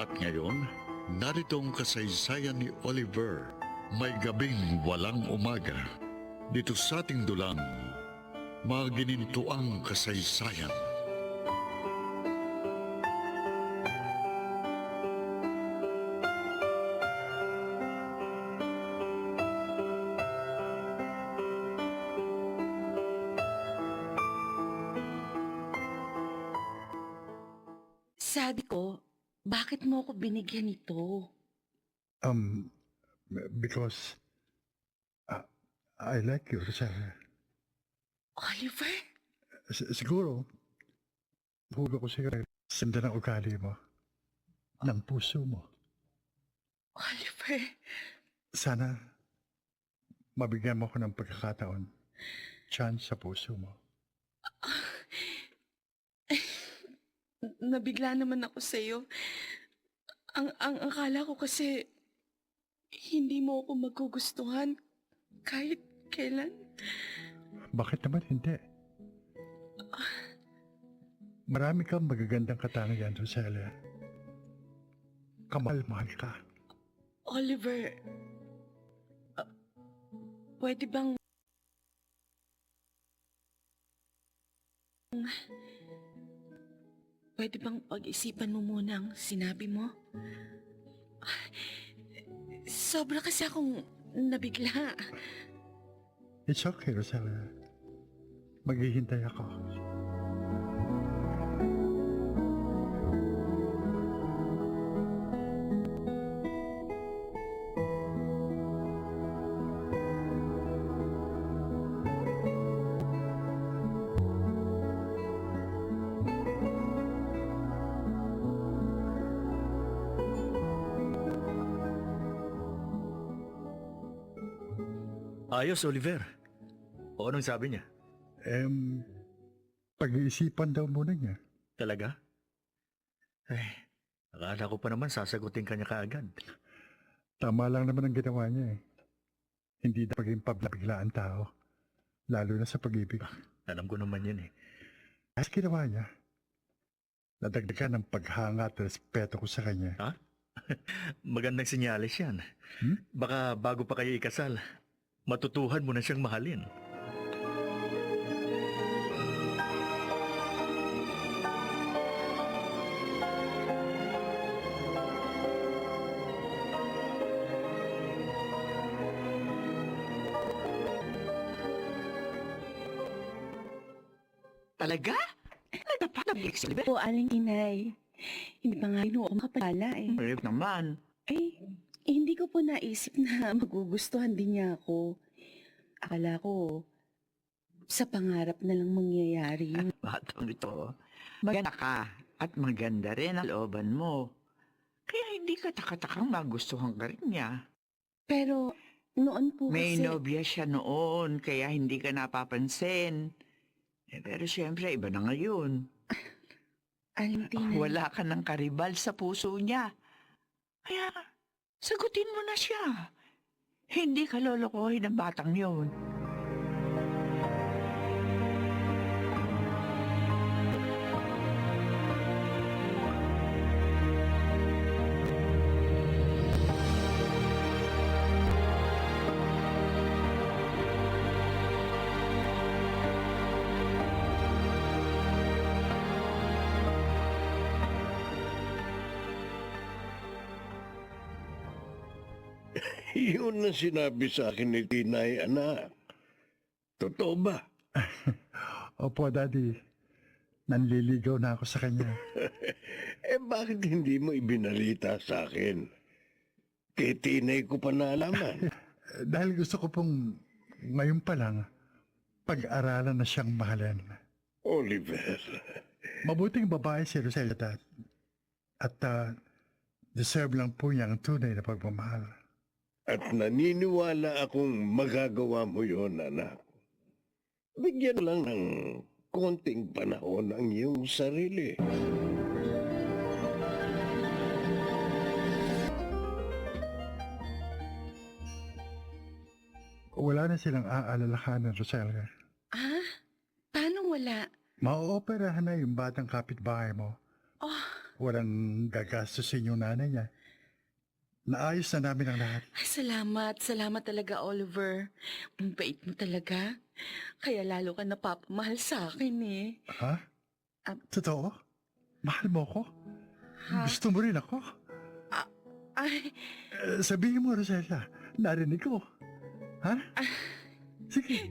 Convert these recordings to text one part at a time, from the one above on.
At ngayon, narito ang kasaysayan ni Oliver. May gabing walang umaga. Dito sa ating dulang, mga ginintuang kasaysayan. Sabi ko, bakit mo ako binigyan nito? Um, because I like you, Rosalia. Oliver? Siguro, huwag ko sa'yo sanda ng ugali mo, ng puso mo. Oliver? Sana, mabigyan mo ko ng pagkakataon, chance sa puso mo. Nabigla naman ako sa'yo. Ang akala ko kasi, hindi mo ako magugustuhan kahit kailan. Bakit naman hindi? Marami kang magagandang katangian, Rosalia. Kamahal-mahal ka. Oliver, pwede bang... Pwede bang pag-isipan mo muna ang sinabi mo? Sobra kasi akong nabigla. It's okay, Rosalia. Maghihintay ako. Ayos, Oliver. O anong sabi niya? Pag-iisipan daw muna niya. Talaga? Ay, akala ko pa naman sasagutin ka niya kaagad. Tama lang naman ang ginawa niya eh. Hindi na maging pabigla ang tao. Lalo na sa pag-ibig. Alam ko naman yun eh. As ginawa niya, nadagdagan ng paghanga at respeto ko sa kanya. Ha? Magandang sinyalis yan. Baka bago pa kayo ikasal, matutuhan mo na siyang mahalin. Talaga? Nagtapat na bilik si Oliver? Po, Aling Inay. Hindi pa nga rin ako makapala eh. Oliver naman. Hindi ko po naisip na magugustuhan din niya ako. Akala ko, sa pangarap na lang mangyayari yun. Batang ito. Maganda ka at maganda rin ang looban mo. Kaya hindi ka takatakang magustuhan ka rin niya. Pero, noon po May kasi... nobya siya noon, kaya hindi ka napapansin. Pero siyempre, iba na ngayon. Aling Tinay. Wala ka ng karibal sa puso niya. Kaya, sagutin mo na siya. Hindi ka lolokohin ng batang yun. Yun ang sinabi sa akin ni Tinay, anak. Totoo ba? Opo, Daddy. Nanliligaw na ako sa kanya. Bakit hindi mo ibinalita sa akin? Kay Tinay ko pa naalaman. Dahil gusto ko pong ngayon pa lang pag-aralan na siyang mahalin. Oliver, Mabuting babae si Rosalia, Dad. At deserve lang po niya ang tunay na pagmamahal. at naniniwala akong magagawa mo yon, anak. Bigyan lang ng konting panahon ang iyong sarili. Wala na silang aalalahanan, Rosalia. Ah? Paano wala? Mauoperahan na yung batang kapitbahay mo. Oh, walang gagastusin yung nanay niya. Naayos na namin ang lahat. Ay, salamat talaga, Oliver. Ang bait mo talaga. Kaya lalo ka napapamahal sa akin eh. Ha? Totoo? Mahal mo ko? Ha? Gusto mo rin ako? Ay, Sabihin mo, Roselia. Narinig ko. Ha? Sige.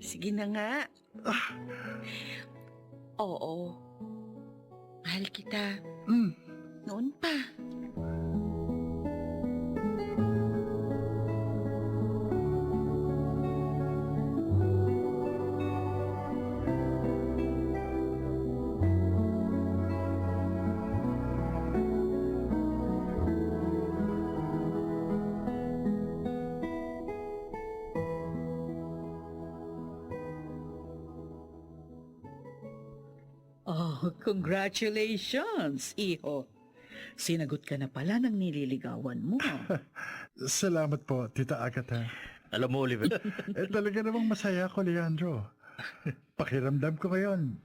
sige na nga. Ah, Oo. Mahal kita. mm. Noon pa. Oh, congratulations, iho. Sinagot ka na pala ng nililigawan mo. Salamat po, Tita Agatha. Alam mo, Oliver, Talaga namang masaya ako, Leandro. Pakiramdam ko ngayon,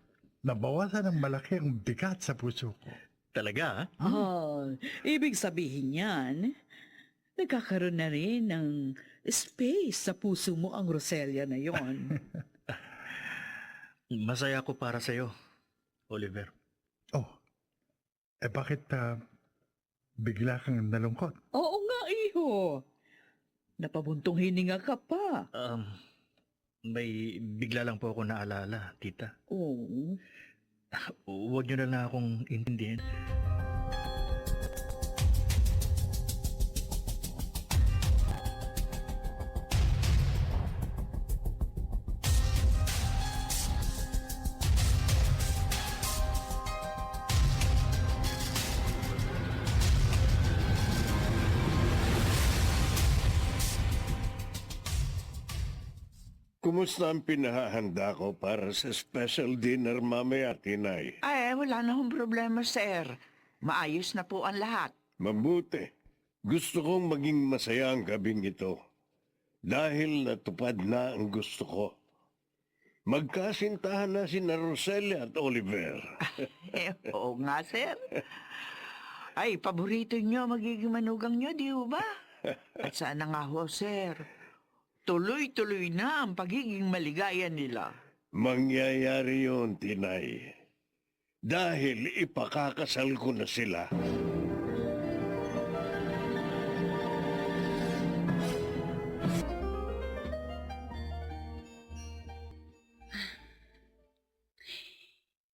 nabawasan ng malaki ang bigat sa puso ko. talaga, ha? Oh, ibig sabihin yan, nagkakaroon na rin ng space sa puso mo ang Roselia na yon. Masaya ako para sa'yo, Oliver. Oh, bakit bigla kang nalungkot? Oo nga, iho. Napabuntong hininga ka pa. May bigla lang po ako naalala, tita. Oo. Huwag niyo na lang akong intindihin. Kumusta ang pinahahanda ko para sa special dinner mamaya, Tinay? Ay, wala na hong problema, sir. Maayos na po ang lahat. Mabuti. Gusto kong maging masaya ang gabing ito. Dahil natupad na ang gusto ko. Magkasintahan na sina Roselia at Oliver. Oo nga, sir. Ay, paborito nyo magiging manugang nyo, di ba? At sana nga ho, sir. Tuloy-tuloy na ang pagiging maligaya nila. Mangyayari yun, Tinay. Dahil ipakakasal ko na sila.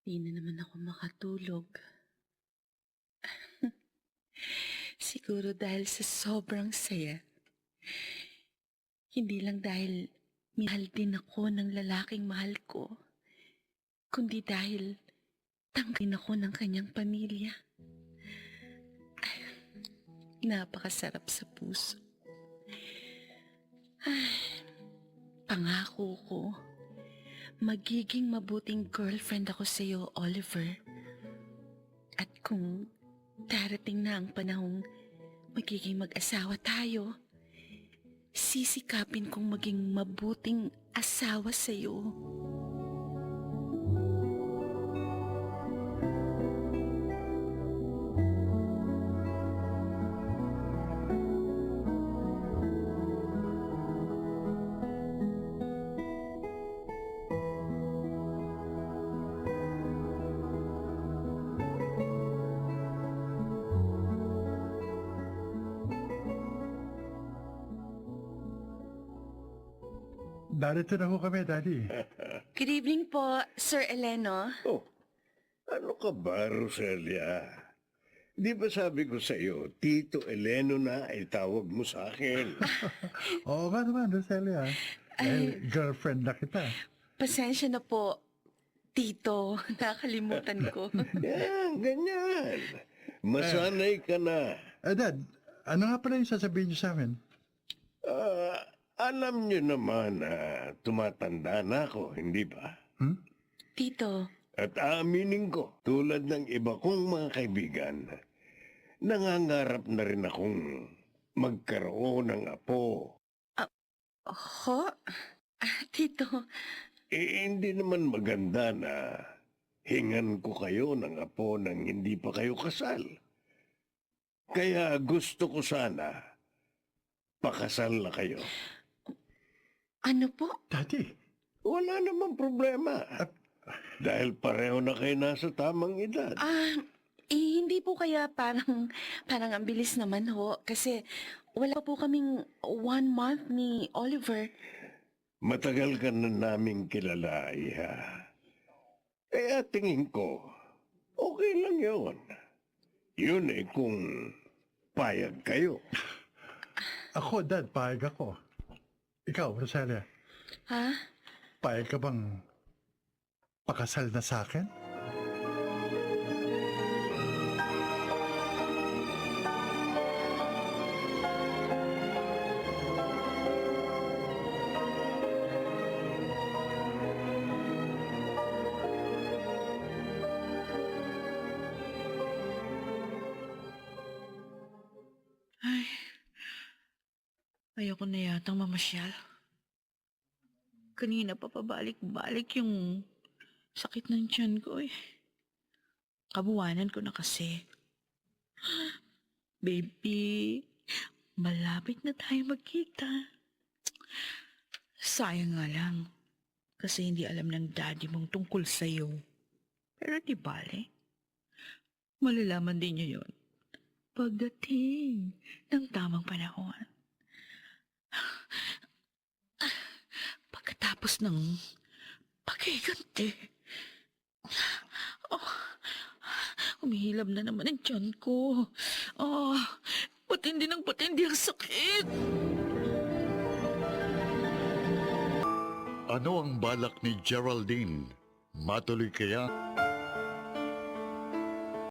Di na naman ako makatulog. Siguro dahil sa sobrang saya. Hindi lang dahil minahal din ako ng lalaking mahal ko, kundi dahil tangkin ako ng kanyang pamilya. Ay, napakasarap sa puso. Ay, pangako ko, magiging mabuting girlfriend ako sa iyo, Oliver. At kung darating na ang panahong magiging mag-asawa tayo, sisikapin kong maging mabuting asawa sa iyo. Narito na ho kami, Daddy. Good evening po, Sir Eleno. Oh, ano ka ba, Roselia? Di ba sabi ko sa iyo, Tito Eleno na ay tawag mo sa akin? Oo nga naman, Roselia. Dahil girlfriend na kita. Pasensya na po, Tito. Nakalimutan ko. Yan, ganyan. Masanay ka na. Dad, ano nga pala yung sasabihin niyo sa amin? Alam niyo naman na tumatanda na ako, hindi ba? Tito, At aaminin ko, tulad ng iba kong mga kaibigan, nangangarap na rin akong magkaroon ng apo. ho? Tito, Hindi naman maganda na hingan ko kayo ng apo nang hindi pa kayo kasal. Kaya gusto ko sana pakasal na kayo. Ano po? Daddy, Wala namang problema. Dahil pareho na kayo nasa tamang edad. Hindi po kaya parang ang bilis naman ho. Kasi wala pa po kaming 1 month ni Oliver. Matagal ka na naming kilala, Iha. Kaya tingin ko, okay lang yun. Yun kung payag kayo. ako, Dad, payag ako. Ikaw, Rosalia, Ha? payag ka bang pakasal na sa akin? Ayoko na yatang mamasyal. Kanina pa pabalik-balik yung sakit ng tiyan ko eh. Kabuwanan ko na kasi. Baby, malapit na tayo magkita. Sayang nga lang. Kasi hindi alam ng daddy mong tungkol sa'yo. Pero di bale. Malalaman din niya yon pagdating ng tamang panahon. Pagkatapos ng paghiganti. Humihilab na naman ang tiyan ko. Patindi ng patindi ang sakit. Ano ang balak ni Geraldine? Matuloy kaya